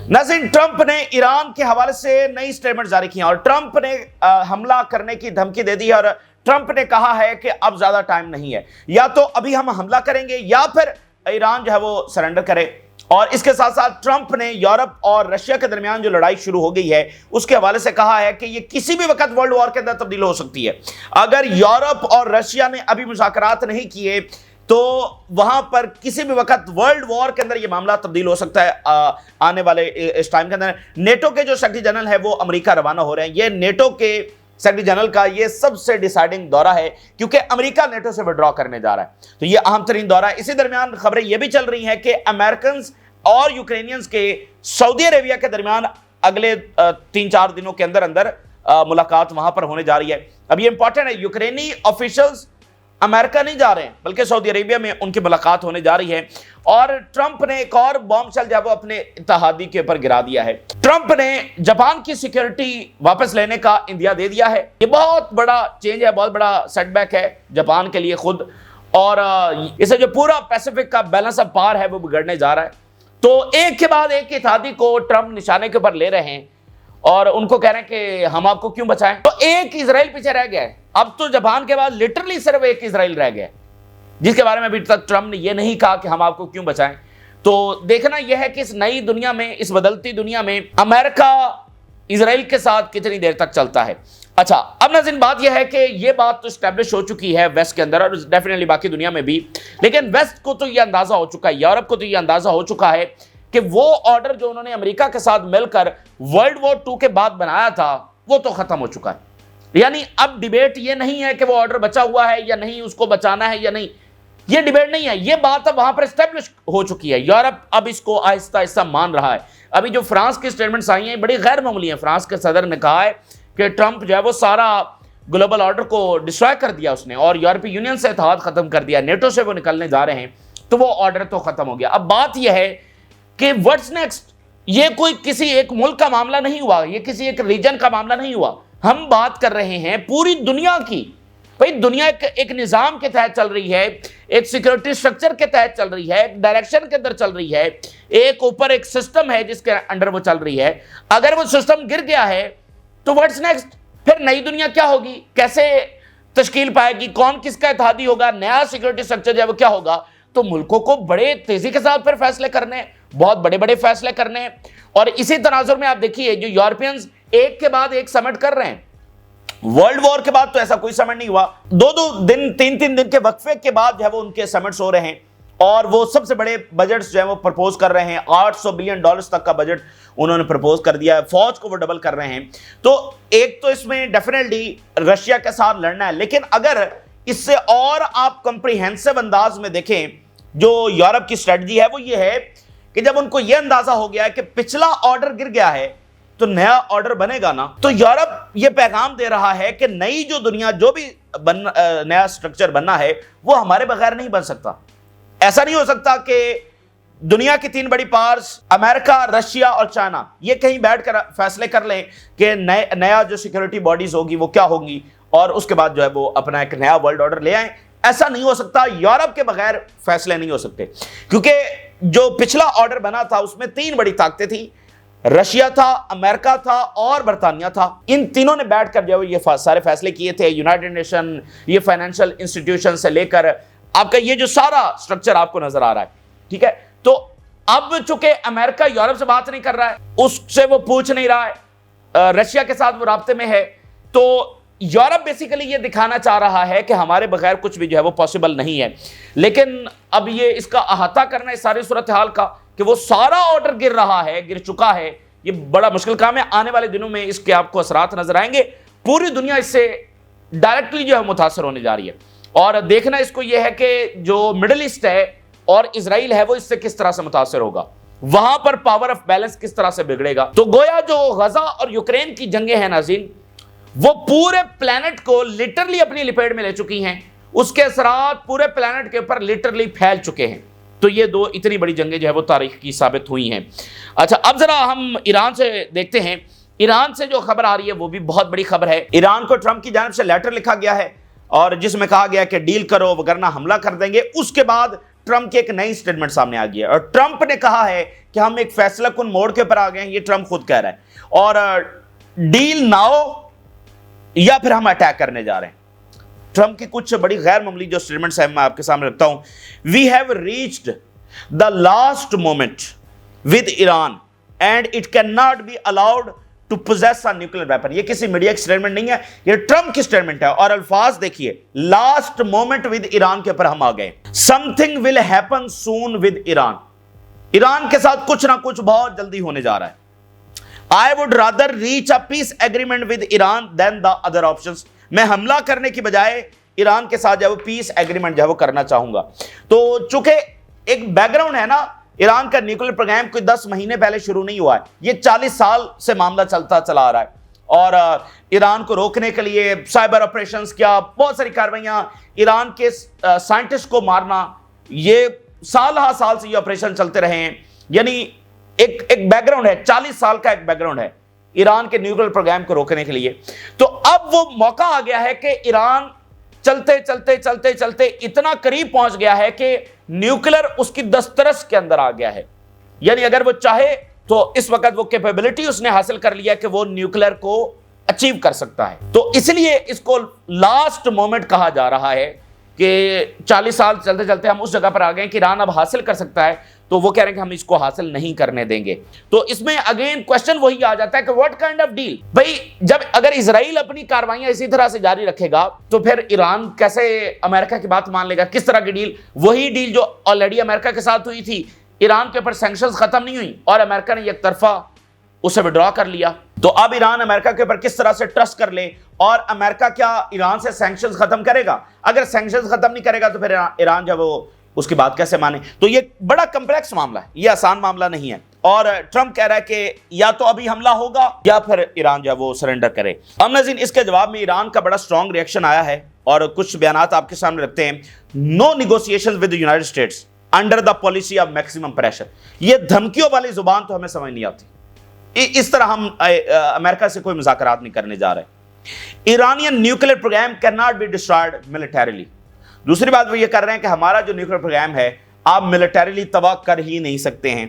नाज़रीन, ट्रंप ने ईरान के हवाले से नई स्टेटमेंट जारी की और ट्रंप ने हमला करने की धमकी दे दी है और ट्रंप ने कहा है कि अब ज्यादा टाइम नहीं है, या तो अभी हम हमला करेंगे या फिर ईरान जो है वो सरेंडर करे। और इसके साथ साथ ट्रंप ने यूरोप और रशिया के दरमियान जो लड़ाई शुरू हो गई है उसके हवाले से कहा है कि यह किसी भी वक्त वर्ल्ड वॉर के अंदर तब्दील हो सकती है। अगर यूरोप और रशिया ने अभी मुज़ाकरात नहीं किए तो वहां पर किसी भी वक्त वर्ल्ड वॉर के अंदर यह मामला तब्दील हो सकता है। आने वाले इस टाइम के अंदर नेटो के जो सेक्रेटरी जनरल है वो अमेरिका रवाना हो रहे हैं। ये नेटो के सेक्रेटरी जनरल का ये सबसे डिसाइडिंग दौरा है क्योंकि अमेरिका नेटो से विड्रॉ करने जा रहा है, तो ये अहम तरीन दौरा है। इसी दरमियान खबरें यह भी चल रही हैं कि अमेरिकन और यूक्रेनियंस के सऊदी अरेबिया के दरमियान अगले 3-4 दिनों के अंदर अंदर मुलाकात वहां पर होने जा रही है। अब ये इंपॉर्टेंट है, यूक्रेनी ऑफिशियल्स अमेरिका नहीं जा रहे हैं बल्कि सऊदी अरेबिया में उनकी मुलाकात होने जा रही है। और ट्रंप ने एक और बॉम्ब चल जाए वो अपने इत्तेहादी के ऊपर गिरा दिया है। ट्रंप ने जापान की सिक्योरिटी वापस लेने का इंदिया दे दिया है। ये बहुत बड़ा चेंज है, बहुत बड़ा सेटबैक है जापान के लिए खुद, और इसे जो पूरा पैसिफिक का बैलेंस ऑफ पावर है वो बिगड़ने जा रहा है। तो एक के बाद एक इत्तेहादी को ट्रंप निशाने के ऊपर ले रहे हैं और उनको कह रहे हैं कि हम आपको क्यों बचाएं। तो एक इजराइल पीछे रह गया है। अब तो जापान के बाद लिटरली सिर्फ एक इजराइल रह गया, जिसके बारे में अभी तक ट्रंप ने यह नहीं कहा कि हम आपको क्यों बचाएं। तो देखना यह है कि इस नई दुनिया में, इस बदलती दुनिया में अमेरिका इजराइल के साथ कितनी देर तक चलता है। अच्छा, अब नाज़रीन बात यह है कि यह बात तो स्टैब्लिश हो चुकी है वेस्ट के अंदर और डेफिनेटली बाकी दुनिया में भी, लेकिन वेस्ट को तो यह अंदाजा हो चुका है, यूरोप को तो यह अंदाजा हो चुका है कि वो ऑर्डर जो उन्होंने अमेरिका के साथ मिलकर वर्ल्ड वॉर 2 के बाद बनाया था वो तो खत्म हो चुका है। यानी अब डिबेट ये नहीं है कि वो ऑर्डर बचा हुआ है या नहीं, उसको बचाना है या नहीं, ये डिबेट नहीं है। ये बात अब वहां पर एस्टेब्लिश हो चुकी है। यूरोप अब इसको आहिस्ता आहिस्ता मान रहा है। अभी जो फ्रांस की स्टेटमेंट्स आई हैं बड़ी गैर मामूली हैं। फ्रांस के सदर ने कहा है कि ट्रंप जो है वो सारा ग्लोबल ऑर्डर को डिस्ट्रॉय कर दिया उसने और यूरोपीय यूनियन से इत्तेहाद खत्म कर दिया, नेटो से वो निकलने जा रहे हैं, तो वो ऑर्डर तो खत्म हो गया। अब बात यह है कि व्हाट्स नेक्स्ट। ये कोई किसी एक मुल्क का मामला नहीं हुआ, ये किसी एक रीजन का मामला नहीं हुआ। हम बात कर रहे हैं पूरी दुनिया की। भाई दुनिया एक निजाम के तहत चल रही है, एक सिक्योरिटी स्ट्रक्चर के तहत चल रही है, एक डायरेक्शन के अंदर चल रही है, एक ऊपर एक सिस्टम है जिसके अंडर वो चल रही है। अगर वो सिस्टम गिर गया है तो व्हाट्स नेक्स्ट? फिर नई दुनिया क्या होगी, कैसे तश्कील पाएगी, कौन किसका इत्तेहादी होगा, नया सिक्योरिटी स्ट्रक्चर जो है वो क्या होगा? तो मुल्कों को बड़े तेजी के साथ फिर फैसले करने, बहुत बड़े बड़े फैसले करने। और इसी तनाजुर में आप देखिए जो यूरोपियंस एक के बाद एक समिट कर रहे हैं। वर्ल्ड वॉर के बाद तो ऐसा कोई समिट नहीं हुआ। 2-2 दिन 3-3 दिन के वक्फे के बाद जो है वो उनके समिट्स हो रहे हैं और वो सबसे बड़े बजट्स जो है वो प्रपोज कर रहे हैं। $800 बिलियन तक का बजट उन्होंने प्रपोज कर दिया है, फौज को वो डबल कर रहे हैं। तो एक तो इसमें डेफिनेटली रशिया के साथ लड़ना है, लेकिन अगर इससे और आप कंप्रीहेंसिव अंदाज में देखें जो यूरोप की स्ट्रेटजी है वो ये है कि जब उनको ये अंदाजा हो गया है कि पिछला ऑर्डर गिर गया है तो नया ऑर्डर बनेगा ना, तो यूरोप ये पैगाम दे रहा है कि नई जो दुनिया, जो भी नया स्ट्रक्चर बनना है वो हमारे बगैर नहीं बन सकता। ऐसा नहीं हो सकता कि दुनिया की 3 बड़ी पावर्स अमेरिका, रशिया और चाइना ये कहीं बैठकर फैसले कर लें कि नया जो सिक्योरिटी बॉडीज होगी वो क्या होंगी और उसके बाद जो है वो अपना एक नया वर्ल्ड ऑर्डर ले आए। ऐसा नहीं हो सकता। यूरोप के बगैर फैसले नहीं हो सकते क्योंकि जो पिछला ऑर्डर बना था उसमें 3 बड़ी ताकतें थी, रशिया था, अमेरिका था और बर्तानिया था। इन तीनों ने बैठकर जो ये सारे फैसले किए थे। यूनाइटेड नेशन, ये फाइनेंशियल इंस्टीट्यूशन से लेकर आपका ये जो सारा स्ट्रक्चर आपको नजर आ रहा है, ठीक है। तो अब चूंकि अमेरिका यूरोप से बात नहीं कर रहा है, उससे वो पूछ नहीं रहा है, रशिया के साथ वो राब्ते में है, तो यूरोप बेसिकली ये दिखाना चाह रहा है कि हमारे बगैर कुछ भी जो है वो पॉसिबल नहीं है। लेकिन अब ये इसका अहाता करना इस सारी सूरत हाल का कि वो सारा ऑर्डर गिर रहा है, गिर चुका है, ये बड़ा मुश्किल काम है। आने वाले दिनों में इसके आपको असरात नजर आएंगे। पूरी दुनिया इससे डायरेक्टली जो है मुतासर होने जा रही है और देखना इसको यह है कि जो मिडिल ईस्ट है और इजराइल है वो इससे किस तरह से मुतासर होगा, वहां पर पावर ऑफ बैलेंस किस तरह से बिगड़ेगा। तो गोया जो गजा और यूक्रेन की जंगें हैं नाज़रीन, वो पूरे प्लेनेट को लिटरली अपनी लपेट में ले चुकी हैं। उसके असरात पूरे प्लेनेट के ऊपर लिटरली फैल चुके हैं। तो ये 2 इतनी बड़ी जंगें जो है वो तारीख की साबित हुई हैं। अच्छा, अब जरा हम ईरान से देखते हैं। ईरान से जो खबर आ रही है वो भी बहुत बड़ी खबर है। ईरान को ट्रंप की जानिब से लेटर लिखा गया है और जिसमें कहा गया कि डील करो वगरना हमला कर देंगे। उसके बाद ट्रंप की एक नई स्टेटमेंट सामने आ गई है और ट्रंप ने कहा है कि हम एक फैसला कुन मोड़ के ऊपर आ गए हैं। ये ट्रंप खुद कह रहा है और डील नाउ या फिर हम अटैक करने जा रहे हैं। ट्रंप की कुछ बड़ी गैर मामूली जो स्टेटमेंट्स हैं मैं आपके सामने रखता हूं। We have reached the last moment with Iran and it can not be allowed to possess a nuclear weapon. ये किसी मीडिया की स्टेटमेंट नहीं है, ये ट्रंप की स्टेटमेंट है और अल्फाज देखिए, लास्ट मोमेंट विद ईरान के ऊपर हम आ गए। Something will happen soon with Iran. Iran के साथ कुछ ना कुछ बहुत जल्दी होने जा रहा है। I would rather reach a peace agreement with Iran than the other options. मैं हमला करने की बजाय ईरान के साथ जब पीस एग्रीमेंट जो वो करना चाहूंगा। तो चूंकि एक बैकग्राउंड है ना, ईरान का न्यूक्लियर प्रोग्राम कोई 10 महीने पहले शुरू नहीं हुआ है, ये 40 साल से मामला चलता चला आ रहा है और ईरान को रोकने के लिए साइबर ऑपरेशंस क्या, बहुत सारी कार्रवाइयां, ईरान के साइंटिस्ट को मारना, ये साल से ये ऑपरेशन चलते रहे हैं। यानी एक बैकग्राउंड है, 40 साल का एक बैकग्राउंड है ईरान के न्यूक्लियर प्रोग्राम को रोकने के लिए। तो अब वो मौका आ गया है कि ईरान चलते चलते चलते चलते इतना करीब पहुंच गया है कि न्यूक्लियर उसकी दस्तरस के अंदर आ गया है। यानी अगर वो चाहे तो इस वक्त वो कैपेबिलिटी उसने हासिल कर लिया कि वो न्यूक्लियर को अचीव कर सकता है। तो इसलिए इसको लास्ट मोमेंट कहा जा रहा है कि 40 साल चलते चलते हम उस जगह पर आ गए कि ईरान अब हासिल कर सकता है, तो वो कह रहे हैं कि हम इसको हासिल नहीं करने देंगे। तो इसमें अगेन क्वेश्चन वही आ जाता है कि व्हाट काइंड ऑफ डील। भाई जब अगर इजराइल अपनी कार्रवाइयां इसी तरह से जारी रखेगा तो फिर ईरान कैसे अमेरिका की बात मान लेगा? किस तरह की डील? वही डील जो ऑलरेडी अमेरिका के साथ हुई थी, ईरान के ऊपर सैंक्शंस खत्म नहीं हुई और अमेरिका ने एक तरफा उसे विड्रॉ कर लिया। तो अब ईरान अमेरिका के ऊपर किस तरह से ट्रस्ट कर ले और अमेरिका क्या ईरान से सैंक्शंस खत्म करेगा? अगर सैंक्शंस खत्म नहीं करेगा तो फिर ईरान जब वो उसकी बात कैसे माने? तो ये बड़ा कॉम्प्लेक्स मामला है, ये आसान मामला नहीं है। और ट्रंप कह रहा है कि या तो अभी हमला होगा या फिर ईरान जो है वो सरेंडर करे। अब नाज़रीन, इसके जवाब में ईरान का बड़ा स्ट्रॉन्ग रिएक्शन आया है और कुछ बयानात आपके सामने रखते हैं। No negotiations with United States under the policy of maximum pressure. ये धमकियों वाली जुबान तो हमें समझ नहीं आती। इस तरह हम अमेरिका से कोई मुज़ाकरात नहीं करने जा रहे। Iranian nuclear program can not be destroyed militarily. दूसरी बात वो ये कर रहे हैं कि हमारा जो न्यूक्लियर प्रोग्राम है आप मिलिटरीली तबाह कर ही नहीं सकते हैं।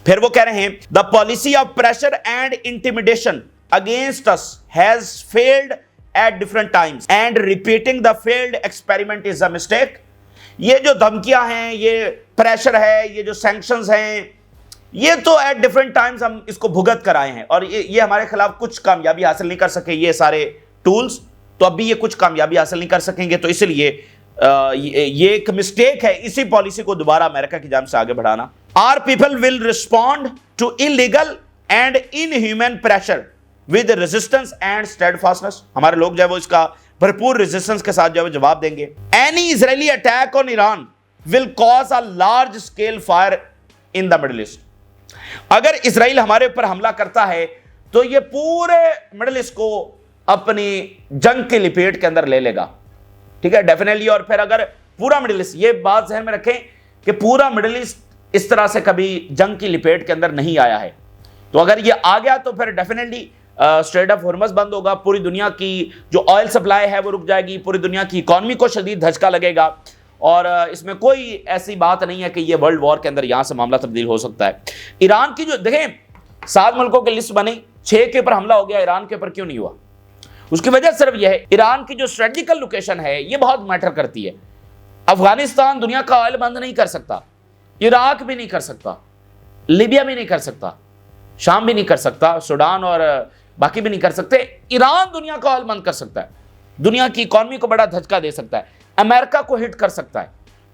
फिर वो कह रहे हैं the policy of pressure and intimidation against us has failed at different times and repeating the failed experiment is a mistake. ये जो धमकियां हैं, ये प्रेशर है, ये जो सैंक्शंस हैं, ये तो एट डिफरेंट टाइम्स हम इसको भुगत कर आए हैं और ये हमारे खिलाफ कुछ कामयाबी हासिल नहीं कर सके। ये सारे टूल्स तो अभी ये कुछ कामयाबी हासिल नहीं कर सकेंगे। तो इसलिए ये एक मिस्टेक है इसी पॉलिसी को दोबारा अमेरिका की जानिब से आगे बढ़ाना। Our people will respond to illegal and inhuman pressure with resistance and steadfastness. हमारे लोग जो है वो इसका भरपूर रेजिस्टेंस के साथ जो है जवाब देंगे। Any Israeli attack on Iran will cause a large scale fire in the middle east. अगर इजराइल हमारे ऊपर हमला करता है तो ये पूरे मिडिल ईस्ट को अपनी जंग की लिपेट के अंदर ले लेगा, ठीक है, डेफिनेटली। और फिर अगर पूरा मिडिल ईस्ट, ये बात ध्यान में रखें कि पूरा मिडिल ईस्ट इस तरह से कभी जंग की लिपेट के अंदर नहीं आया है, तो अगर ये आ गया तो फिर डेफिनेटली स्ट्रेट ऑफ हॉर्मज़ बंद होगा, पूरी दुनिया की जो ऑयल सप्लाई है वो रुक जाएगी, पूरी दुनिया की इकॉनमी को शदीद धचका लगेगा। और इसमें कोई ऐसी बात नहीं है कि ये वर्ल्ड वॉर के अंदर यहां से मामला तब्दील हो सकता है। ईरान की जो देखें 7 मुल्कों की लिस्ट बनी, 6 के ऊपर हमला हो गया, ईरान के ऊपर क्यों नहीं हुआ? उसकी वजह सिर्फ यह है ईरान की जो स्ट्रेटेजिकल लोकेशन है ये बहुत मैटर करती है। अफगानिस्तान दुनिया का ऑयल बंद नहीं कर सकता, इराक भी नहीं कर सकता, लीबिया भी नहीं कर सकता, शाम भी नहीं कर सकता, सूडान और बाकी भी नहीं कर सकते। ईरान दुनिया का ऑयल बंद कर सकता है, दुनिया की इकॉनमी को बड़ा धचका दे सकता है, अमेरिका को हिट कर सकता है।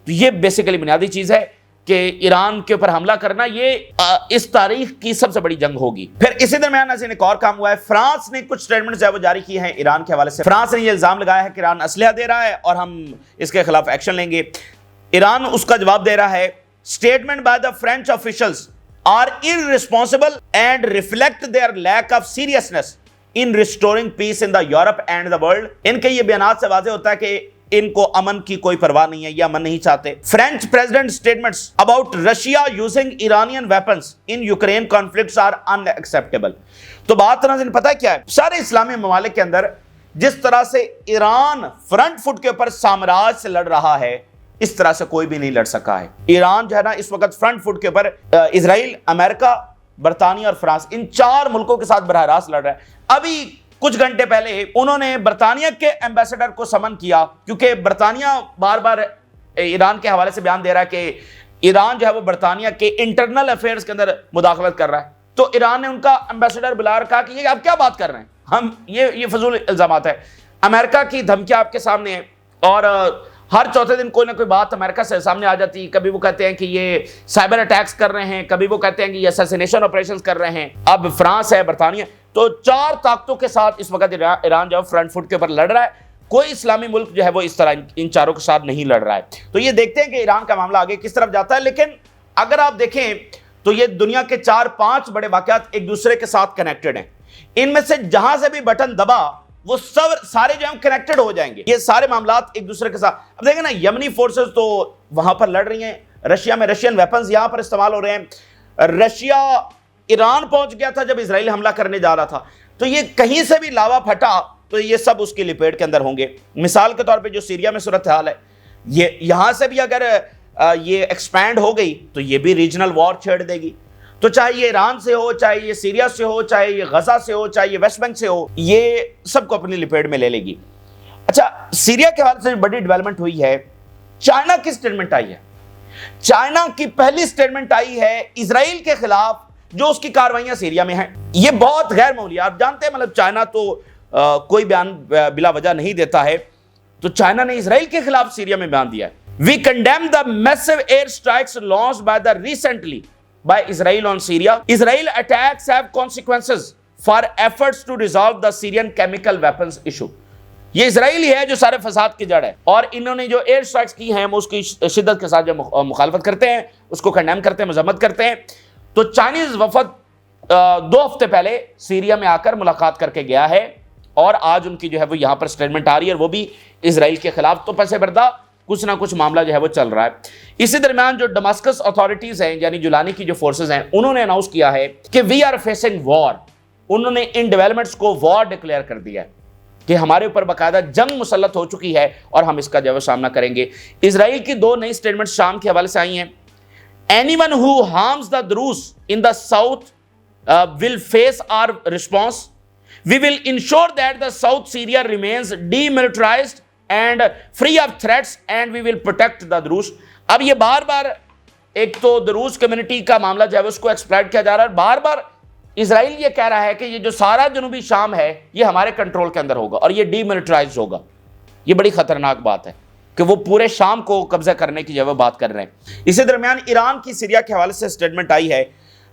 तो ये बेसिकली बुनियादी चीज है कि ईरान के ऊपर हमला करना ये इस तारीख की सबसे बड़ी जंग होगी। फिर इसी दरमियान एक और काम हुआ है, फ्रांस ने कुछ स्टेटमेंट्स जो जारी किए हैं ईरान के हवाले से। फ्रांस ने ये इल्जाम लगाया है कि ईरान असलहा दे रहा है और हम इसके खिलाफ एक्शन लेंगे। ईरान उसका जवाब दे रहा है, statement by the French officials are irresponsible and reflect their lack of seriousness in restoring peace in the Europe and the world. इनके ये बयान से वाज़ेह होता है कि इनको अमन की कोई परवाह नहीं है, ये अमन नहीं चाहते। French president statements about Russia using Iranian weapons in Ukraine conflicts are unacceptable. तो बात नाज़रीन पता है क्या है, सारे इस्लामी ममालिक के अंदर जिस तरह से ईरान फ्रंट फुट के ऊपर साम्राज्य से लड़ रहा है, इस तरह से कोई भी नहीं लड़ सका है। ईरान जो है ना इस वक्त फ्रंट फुट के ऊपर इजराइल, अमेरिका, बरतानिया और फ्रांस, इन 4 मुल्कों के साथ बराह रास्त लड़ रहा है। अभी कुछ घंटे पहले उन्होंने बरतानिया के एम्बेसडर को समन किया, क्योंकि बरतानिया बार बार ईरान के हवाले से बयान दे रहा है कि ईरान जो है वो बरतानिया के इंटरनल अफेयर्स के अंदर मुदाखलत कर रहा है। तो ईरान ने उनका एम्बेसडर बुला रखा कि ये आप क्या बात कर रहे हैं, हम ये फजूल इल्जामात है। अमेरिका की धमकियां आपके सामने है, और हर चौथे दिन कोई ना कोई बात अमेरिका से सामने आ जाती है। कभी वो कहते हैं कि ये साइबर अटैक्स कर रहे हैं, कभी वो कहते हैं कि ये असैसिनेशन ऑपरेशंस कर रहे हैं। अब फ्रांस है, बरतानिया, तो 4 ताकतों के साथ इस वक्त ईरान जो फ्रंट फुट के ऊपर लड़ रहा है। कोई इस्लामी मुल्क जो है वो इस तरह इन चारों के साथ नहीं लड़ रहा है। तो ये देखते हैं कि ईरान का मामला आगे किस तरफ जाता है। लेकिन अगर आप देखें तो ये दुनिया के 4-5 बड़े वाकयात एक दूसरे के साथ कनेक्टेड हैं। इनमें से जहां से भी बटन दबा वो सब सारे जो है कनेक्टेड हो जाएंगे। ये सारे मामलात एक दूसरे के साथ। अब देखें ना, यमनी फोर्सेस तो वहां पर लड़ रही हैं, रशिया में रशियन वेपन्स यहां पर इस्तेमाल हो रहे हैं। रशिया ईरान पहुंच गया था जब इजराइल हमला करने जा रहा था। तो ये कहीं से भी लावा फटा तो ये सब उसकी लिपेट के अंदर होंगे। मिसाल के तौर पे जो सीरिया में सूरत हाल है, ये यहां से भी अगर ये एक्सपैंड हो गई तो ये भी रीजनल वॉर छेड़ देगी। तो चाहे ये ईरान से हो, चाहे ये सीरिया से हो, चाहे ये गजा से हो, चाहे ये वेस्ट बैंक से हो, ये सबको अपनी लिपेट में ले लेगी। अच्छा, सीरिया के हवाले से बड़ी डेवलपमेंट हुई है। चाइना की स्टेटमेंट आई है। चाइना की पहली स्टेटमेंट आई है इजराइल के खिलाफ जो उसकी कार्रवाइयां सीरिया में हैं। ये बहुत गैर मामूली, आप जानते हैं, मतलब चाइना तो कोई बयान बिला वजह नहीं देता है। तो चाइना ने इजराइल के खिलाफ सीरिया में बयान दिया है। We condemn the massive air strikes launched by the recently by Israel on Syria. Israel attacks have consequences for efforts to resolve the Syrian chemical weapons issue. ये इजराइल ही है जो सारे फसाद की जड़ है, और इन्होंने जो एयर स्ट्राइक्स की हैं वो उसकी शिद्दत के साथ जो मुखालफत करते हैं, उसको कंडेम करते हैं, मजम्मत करते हैं। तो चाइनीज वफद 2 हफ्ते पहले सीरिया में आकर मुलाकात करके गया है, और आज उनकी जो है वो यहां पर स्टेटमेंट आ रही है, वो भी इजराइल के खिलाफ। तो पैसे बर्दा कुछ ना कुछ मामला जो है वो चल रहा है। इसी दरमियान जो दमास्कस अथॉरिटीज हैं, यानी जुलानी की जो फोर्सेज हैं, उन्होंने अनाउंस किया है कि वी आर फेसिंग वॉर। उन्होंने इन डेवलपमेंट्स को वॉर डिक्लेयर कर दिया है कि हमारे ऊपर बाकायदा जंग मुसल्लत हो चुकी है और हम इसका जो है सामना करेंगे। इजराइल की 2 नई स्टेटमेंट शाम के हवाले से आई हैं। Anyone who harms the Druze in the south will face our response. We will ensure that the South Syria remains demilitarized and free of threats and we will protect the Druze। अब ये बार बार एक तो Druze community का मामला जो है उसको exploit किया जा रहा है। बार बार इजराइल ये कह रहा है कि ये जो सारा जनूबी शाम है ये हमारे कंट्रोल के अंदर होगा और ये डीमिलिटराइज होगा। ये बड़ी खतरनाक बात है कि वो पूरे शाम को कब्जा करने की जो है बात कर रहे हैं। इसी दरमियान ईरान की सीरिया के हवाले से स्टेटमेंट आई है।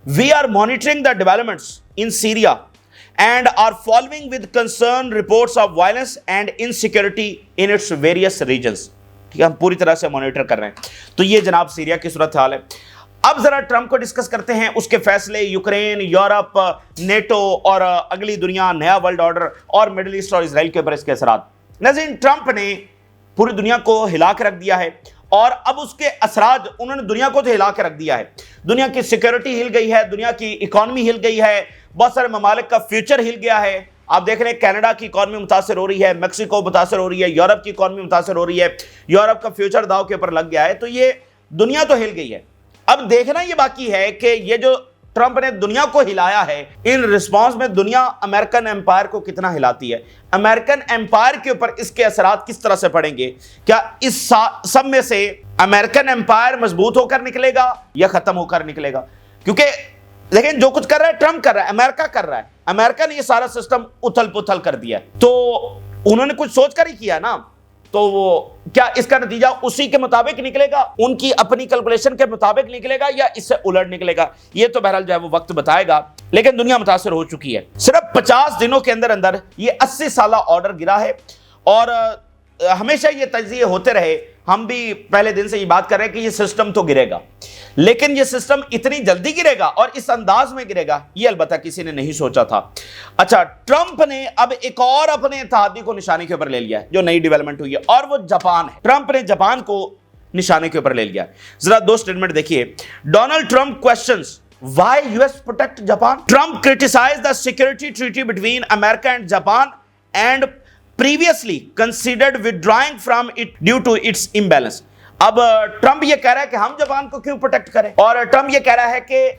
We are monitoring the developments in Syria and are following with concern reports of violence and insecurity in its various regions। ठीक है, हम पूरी तरह से मॉनिटर कर रहे हैं। तो ये जनाब सीरिया की सूरत हाल है। अब जरा ट्रंप को डिस्कस करते हैं, उसके फैसले, यूक्रेन, यूरोप, नेटो और अगली दुनिया, नया वर्ल्ड ऑर्डर और मिडिल ईस्ट और इजराइल के ऊपर इसके असरात। नाज़रीन, ट्रंप ने पूरी दुनिया को हिला के रख दिया है और अब उसके असरात उन्होंने दुनिया को तो हिला के रख दिया है। दुनिया की सिक्योरिटी हिल गई है, दुनिया की इकॉनमी हिल गई है, बहुत सारे ममालिक का फ्यूचर हिल गया है। आप देख रहे हैं कनाडा की इकॉनमी मुतासर हो रही है, मेक्सिको मुतासर हो रही है, यूरोप की इकॉनमी मुतासर हो रही है, यूरोप का फ्यूचर दाव के ऊपर लग गया है। तो ये दुनिया तो हिल गई है। अब देखना ये बाकी है कि ये जो ट्रंप ने दुनिया को हिलाया है, इन रिस्पॉन्स में दुनिया अमेरिकन एम्पायर को कितना हिलाती है, अमेरिकन एम्पायर के ऊपर इसके असरात किस तरह से पड़ेंगे। क्या इस सब में से अमेरिकन एम्पायर मजबूत होकर निकलेगा या खत्म होकर निकलेगा? क्योंकि लेकिन जो कुछ कर रहा है ट्रंप कर रहा है, अमेरिका कर रहा है। अमेरिका ने ये सारा सिस्टम उथल पुथल कर दिया, तो उन्होंने कुछ सोच कर ही किया ना। तो वो क्या इसका नतीजा उसी के मुताबिक निकलेगा, उनकी अपनी कैलकुलेशन के मुताबिक निकलेगा या इससे उलट निकलेगा? ये तो बहरहाल जो है वो वक्त बताएगा। लेकिन दुनिया मुतासर हो चुकी है। सिर्फ 50 दिनों के अंदर अंदर ये 80 साल ऑर्डर गिरा है और हमेशा ये तज्जिए होते रहे। हम भी पहले दिन से ये बात कर रहे हैं कि ये सिस्टम तो गिरेगा, लेकिन ये सिस्टम इतनी जल्दी गिरेगा और इस अंदाज में गिरेगा ये अलबत्ता किसी ने नहीं सोचा था। अच्छा, ट्रंप ने अब एक और अपने इत्तेहादी को निशाने के ऊपर ले लिया है, जो नई डेवलपमेंट हुई है, और वो जापान है। ट्रंप ने जापान को निशाने के ऊपर ले लिया। जरा 2 स्टेटमेंट देखिए। Donald Trump questions why US protect Japan. Trump criticised the security treaty between America and Japan and previously considered withdrawing from it due to its imbalance। अब ट्रंप ये कह रहा है कि हम जापान को क्यों प्रोटेक्ट करें, और ट्रंप ये कह रहा है कि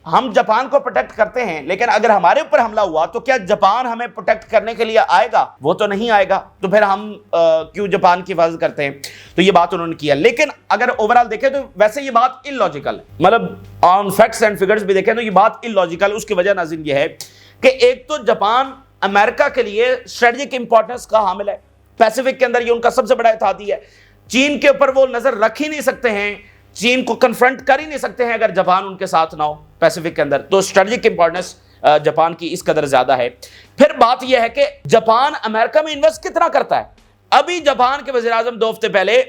हम जापान को प्रोटेक्ट करते हैं, लेकिन अगर हमारे ऊपर हमला हुआ तो क्या जापान हमें प्रोटेक्ट करने के लिए आएगा? वो तो नहीं आएगा, तो फिर हम क्यों जापान की हिफाजत करते हैं? तो ये बात उन्होंने किया। लेकिन अगर ओवरऑल देखें तो वैसे ये बात इलॉजिकल है, मतलब ऑन फैक्ट्स एंड फिगर्स भी देखें तो ये बात इलॉजिकल। उसकी वजह नाज़रीन ये है कि एक तो जापान अमेरिका के लिए स्ट्रेटेजिक इंपॉर्टेंस का हामिल है, पैसिफिक के अंदर ये उनका सबसे बड़ा इत्तेहादी है। चीन के ऊपर वो नजर रख ही नहीं सकते हैं, चीन को कन्फ्रंट कर ही नहीं सकते हैं अगर जापान उनके साथ ना हो पैसिफिक के अंदर। तो स्ट्रेटेजिक इंपॉर्टेंस जापान की इस कदर ज्यादा है। फिर बात यह है कि जापान अमेरिका में इन्वेस्ट कितना करता है। अभी जापान के वज़ीर आज़म 2 हफ्ते पहले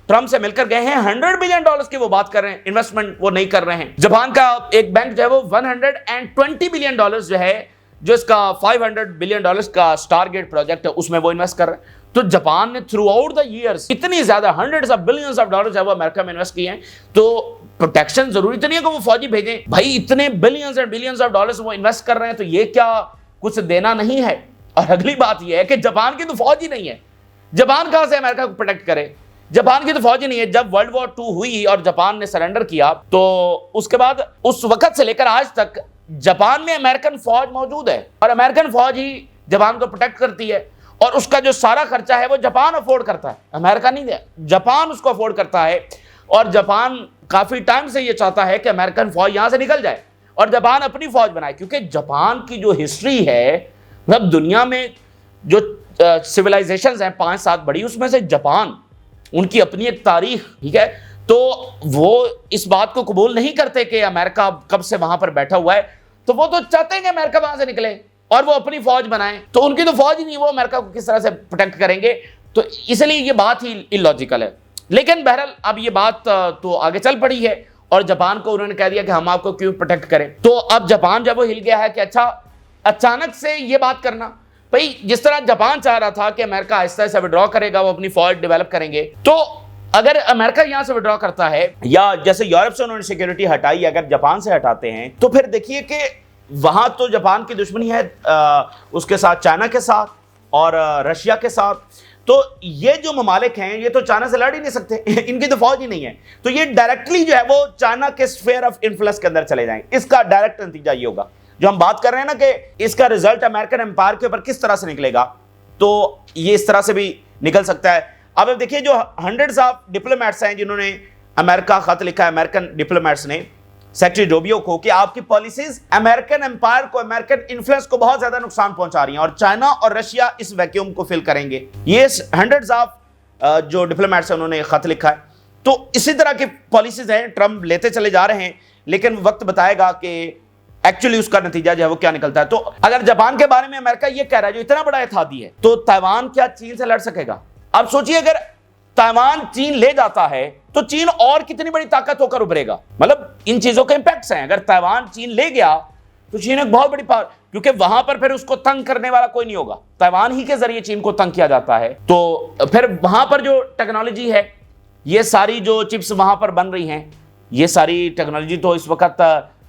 ट्रंप से मिलकर गए हैं, $100 बिलियन की वो बात कर रहे हैं, इन्वेस्टमेंट वो नहीं कर रहे हैं। जापान का एक बैंक जो है वो $120 बिलियन जो है, जो इसका $500 बिलियन का स्टारगेट प्रोजेक्ट है, उसमें वो इन्वेस्ट कर रहे हैं। तो जापान ने थ्रू आउट द ईयर्स इतनी ज्यादा $100 ऑफ बिलियंस है वो अमेरिका में इन्वेस्ट किए हैं। तो प्रोटेक्शन जरूरी तो नहीं है कि वो फौजी भेजें, भाई इतने billions and billions of dollars वो इन्वेस्ट कर रहे हैं, तो ये क्या कुछ देना नहीं है? और अगली बात यह है कि जापान की तो फौज ही नहीं है, जापान कहां से अमेरिका को प्रोटेक्ट करे? जापान की तो फौज ही नहीं है। जब वर्ल्ड वॉर 2 हुई और जापान ने सरेंडर किया, तो उसके बाद उस वक्त से लेकर आज तक जापान में अमेरिकन फौज मौजूद है, और अमेरिकन फौज ही जापान को प्रोटेक्ट करती है, और उसका जो सारा खर्चा है वो जापान अफोर्ड करता है, अमेरिका नहीं दे, जापान उसको अफोर्ड करता है। और जापान काफी टाइम से ये चाहता है कि अमेरिकन फौज यहां से निकल जाए और जापान अपनी फौज बनाए, क्योंकि जापान की जो हिस्ट्री है, मतलब दुनिया में जो सिविलाइजेशंस हैं 5-7 बड़ी, उसमें से जापान, उनकी अपनी एक तारीख, ठीक है, तो वो इस बात को कबूल नहीं करते कि अमेरिका कब से वहां पर बैठा हुआ है। तो वो तो चाहते हैं कि अमेरिका वहां से निकले और वो अपनी फौज बनाएं, तो उनकी तो फौज ही नहीं, वो अमेरिका को किस तरह से प्रोटेक्ट करेंगे? तो इसलिए ये बात ही इलॉजिकल है। लेकिन बहरहाल अब ये बात तो आगे चल पड़ी है, और जापान को उन्होंने कह दिया कि हम आपको क्यों प्रोटेक्ट करें। तो अब जापान जब वो हिल गया है कि अच्छा, अचानक से ये बात करना, भाई जिस तरह जापान चाह रहा था कि अमेरिका आहिस्ता से विड्रॉ करेगा, वो अपनी फौज डेवलप करेंगे, तो अगर अमेरिका यहां से विड्रॉ करता है, या जैसे यूरोप से उन्होंने सिक्योरिटी हटाई, अगर जापान से हटाते हैं, तो फिर देखिए कि वहां तो जापान की दुश्मनी है उसके साथ, चाइना के साथ और रशिया के साथ। तो ये जो ममालिक हैं, ये तो चाइना से लड़ ही नहीं सकते इनकी तो फौज ही नहीं है, तो ये डायरेक्टली जो है वो चाइना के स्फीयर ऑफ इन्फ्लुएंस के अंदर चले जाएंगे। इसका डायरेक्ट नतीजा ये होगा, जो हम बात कर रहे हैं ना कि इसका रिजल्ट अमेरिकन एम्पायर के ऊपर किस तरह से निकलेगा, तो ये इस तरह से भी निकल सकता है। अब देखिए, जो हंड्रेड्स ऑफ डिप्लोमेट्स हैं जिन्होंने अमेरिका खत लिखा है, अमेरिकन डिप्लोमेट्स ने सेक्रेटरी रोबियो को, कि आपकी पॉलिसीज अमेरिकन एम्पायर को, अमेरिकन इन्फ्लुएंस को बहुत ज्यादा नुकसान पहुंचा रही हैं, और चाइना और रशिया इस वैक्यूम को फिल करेंगे। ये हंड्रेड्स ऑफ जो डिप्लोमेट्स हैं उन्होंने खत लिखा है। तो इसी तरह की पॉलिसीज हैं, ट्रंप लेते चले जा रहे हैं, लेकिन वक्त बताएगा कि एक्चुअली उसका नतीजा जो है वो क्या निकलता है। तो अगर जापान के बारे में अमेरिका ये कह रहा है, जो इतना बड़ा इत्तेहादी है, तो ताइवान क्या चीन से लड़ सकेगा? अब सोचिए, अगर ताइवान चीन ले जाता है तो चीन और कितनी बड़ी ताकत होकर उभरेगा। मतलब इन चीजों के इंपैक्ट्स हैं। अगर ताइवान चीन ले गया तो चीन एक बहुत बड़ी पावर, क्योंकि वहां पर फिर उसको तंग करने वाला कोई नहीं होगा, ताइवान ही के जरिए चीन को तंग किया जाता है। तो फिर वहां पर जो टेक्नोलॉजी है, ये सारी जो चिप्स वहां पर बन रही हैं, ये सारी टेक्नोलॉजी तो इस वक्त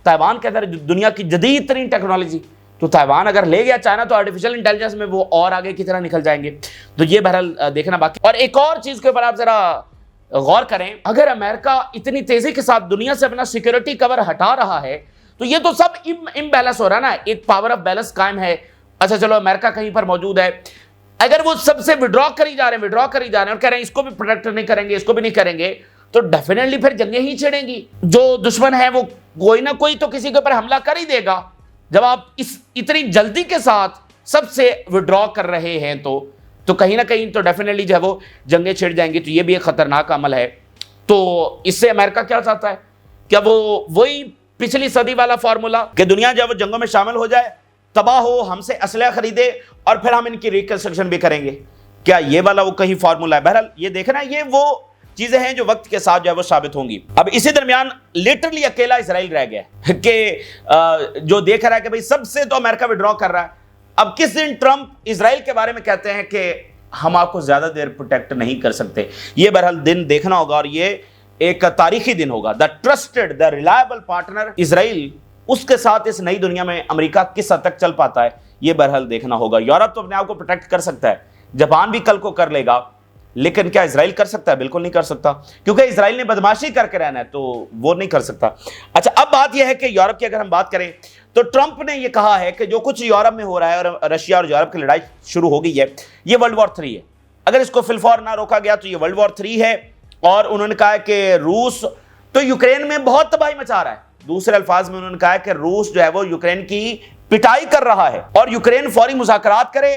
ताइवान के अंदर दुनिया की जदीद तरीन टेक्नोलॉजी, तो ताइवान अगर ले गया चाइना तो आर्टिफिशियल इंटेलिजेंस में वो और आगे की तरह निकल जाएंगे। तो ये बहरहाल देखना बाकी। और एक और चीज के ऊपर आप जरा गौर करें, अगर अमेरिका इतनी तेजी के साथ दुनिया से अपना सिक्योरिटी कवर हटा रहा है, तो ये तो सब इम्बैलेंस हो रहा है ना, एक पावर ऑफ बैलेंस कायम है। अच्छा चलो, अमेरिका कहीं पर मौजूद है, अगर वो सबसे विड्रॉ करी जा रहे हैं और कह रहे हैं इसको भी प्रोटेक्ट नहीं करेंगे, इसको भी नहीं करेंगे, तो डेफिनेटली फिर जंगें ही छिड़ेंगी। जो दुश्मन है वो कोई ना कोई तो किसी के ऊपर हमला कर ही देगा। जब आप इतनी जल्दी के साथ सबसे विड्रॉ कर रहे हैं, तो कहीं ना कहीं तो डेफिनेटली जो है वो जंगें छिड़ जाएंगी। तो ये भी एक खतरनाक अमल है। तो इससे अमेरिका क्या चाहता है? क्या वो वही पिछली सदी वाला फॉर्मूला कि दुनिया जब जंगों में शामिल हो जाए, तबाह हो, हमसे असलहा खरीदे और फिर हम इनकी रिकंस्ट्रक्शन भी करेंगे? क्या ये वाला वो कहीं फॉर्मूला है? बहरहाल ये देखना, ये वो चीजें हैं जो वक्त के साथ जो है वो साबित होंगी। अब इसी दरमियान लिटरली अकेला इजराइल रह गया कि जो देख रहा है कि भाई सबसे तो अमेरिका विड्रॉ कर रहा है। अब किस दिन ट्रंप इजराइल के बारे में कहते हैं कि हम आपको ज्यादा देर प्रोटेक्ट नहीं कर सकते, ये बहरहाल दिन देखना होगा, और ये एक तारीखी दिन होगा। The trusted, the reliable partner Israel, उसके साथ इस नई दुनिया में अमेरिका किस हद तक चल पाता है, ये बहरहाल देखना होगा। यूरोप तो अपने आप को प्रोटेक्ट कर सकता है, जापान भी कल को कर लेगा, लेकिन क्या इजराइल कर सकता है? बिल्कुल नहीं कर सकता, क्योंकि इजराइल ने बदमाशी करके रहना है, तो वो नहीं कर सकता। अच्छा, अब बात यह है कि यूरोप की अगर हम बात करें तो ट्रंप ने यह कहा है कि जो कुछ यूरोप में हो रहा है और रशिया और यूरोप की लड़ाई शुरू हो गई है, यह वर्ल्ड वॉर 3 है। अगर इसको फिलफौर ना रोका गया तो यह वर्ल्ड वॉर 3 है। और उन्होंने कहा कि रूस तो यूक्रेन में बहुत तबाही मचा रहा है। दूसरे अल्फाज में उन्होंने कहा कि रूस जो है वो यूक्रेन की पिटाई कर रहा है और यूक्रेन फौरी मुज़ाकरात करे।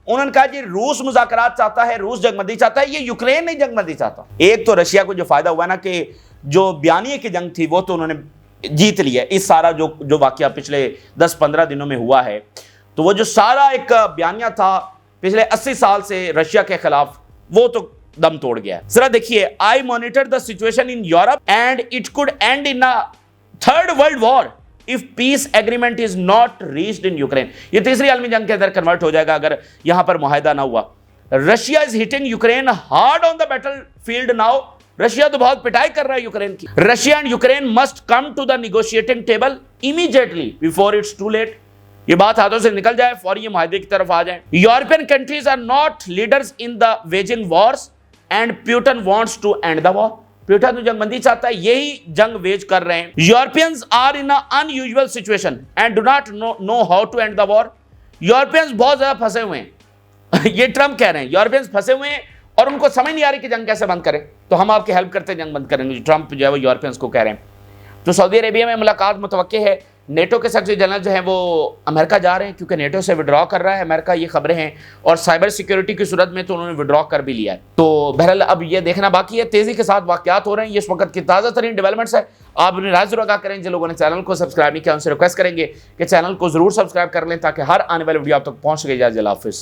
उन्होंने कहा जी रूस मुज़ाकरात चाहता है, रूस जंगबंदी चाहता है, ये यूक्रेन नहीं जंगबंदी चाहता। एक तो रशिया को जो फायदा हुआ ना कि जो बयानिए की जंग थी वो तो उन्होंने जीत लिया। इस सारा जो वाकया पिछले 10-15 दिनों में हुआ है, तो वो जो सारा एक बयानिया था पिछले 80 साल से रशिया के खिलाफ, वो तो दम तोड़ गया। जरा देखिए, आई monitor the situation in Europe and it could and in a third world war if piece agreement is not reached in Ukraine. ये तीसरी आलमी जंग के अंदर कन्वर्ट हो जाएगा अगर यहां पर मुआहदा ना हुआ। Russia is hitting Ukraine hard on the battlefield now. Russia तो बहुत पिटाई कर रहा है यूक्रेन की। Russia and Ukraine must come to the negotiating table immediately before it's too late. ये बात हाथों से निकल जाए, फौरी ये मुआहदे की तरफ आ जाए। European countries are not leaders in the waging wars and Putin wants to end the war. Putin तो जंगबंदी चाहता है, यही जंग वेज कर रहे हैं। Europeans are in a unusual situation and do not know how to end the war. Europeans बहुत ज्यादा फंसे हुए हैं। ये ट्रंप कह रहे हैं यूरोपियंस फंसे हुए हैं और उनको समझ नहीं आ रही कि जंग कैसे बंद करें, तो हम आपकी हेल्प करते हैं, जंग बंद करेंगे। ट्रंप जो है वो यूरोपियंस को कह रहे हैं। तो सऊदी अरेबिया में मुलाकात मुतवक्के है। नेटो के सेक्रेटरी जनरल जो है वो अमेरिका जा रहे हैं क्योंकि नेटो से विड्रॉ कर रहा है अमेरिका, ये खबरें हैं। और साइबर सिक्योरिटी की सूरत में तो उन्होंने विड्रॉ कर भी लिया है। तो बहरहाल अब ये देखना बाकी है, तेजी के साथ वाकयात हो रहे हैं। ये इस वक्त की ताज़ा तरीन डेवलपमेंट्स है। आप अपनी राय जरूर आगाह करें। जिन लोगों ने चैनल को सब्सक्राइब नहीं किया उनसे रिक्वेस्ट करेंगे कि चैनल को जरूर सब्सक्राइब कर लें ताकि हर आने वाली वीडियो आप तक पहुंच गई। अल्लाह हाफिज़।